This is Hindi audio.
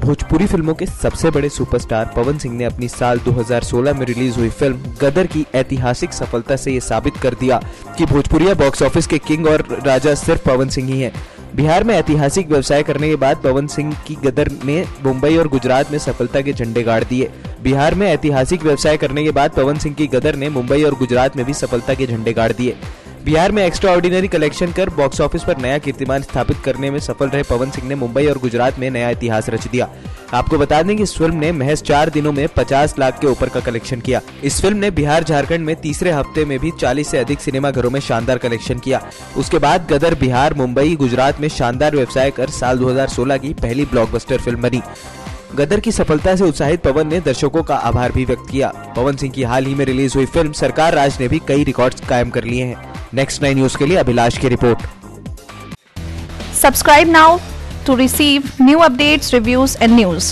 भोजपुरी फिल्मों के सबसे बड़े सुपरस्टार पवन सिंह ने अपनी साल 2016 में रिलीज हुई फिल्म गदर की ऐतिहासिक सफलता से ये साबित कर दिया कि भोजपुरिया बॉक्स ऑफिस के किंग और राजा सिर्फ पवन सिंह ही हैं। बिहार में ऐतिहासिक व्यवसाय करने के बाद पवन सिंह की गदर ने मुंबई और गुजरात में सफलता के झंडे गाड़ दिए। बिहार में ऐतिहासिक व्यवसाय करने के बाद पवन सिंह की गदर ने मुंबई और गुजरात में भी सफलता के झंडे गाड़ दिए। बिहार में एक्स्ट्रा ऑर्डिनरी कलेक्शन कर बॉक्स ऑफिस पर नया कीर्तिमान स्थापित करने में सफल रहे पवन सिंह ने मुंबई और गुजरात में नया इतिहास रच दिया। आपको बता दें कि इस फिल्म ने महज 4 दिनों में 50 लाख के ऊपर का कलेक्शन किया। इस फिल्म ने बिहार झारखंड में तीसरे हफ्ते में भी 40 से अधिक सिनेमाघरों में शानदार कलेक्शन किया। उसके बाद गदर बिहार, मुंबई, गुजरात में शानदार व्यवसाय कर साल 2016 की पहली ब्लॉकबस्टर फिल्म बनी। गदर की सफलता से उत्साहित पवन ने दर्शकों का आभार भी व्यक्त किया। पवन सिंह की हाल ही में रिलीज हुई फिल्म सरकार राज ने भी कई रिकॉर्ड्स कायम कर लिए हैं। नेक्स्ट 9 न्यूज के लिए अभिलाष की report. Subscribe now to receive new updates, reviews and news.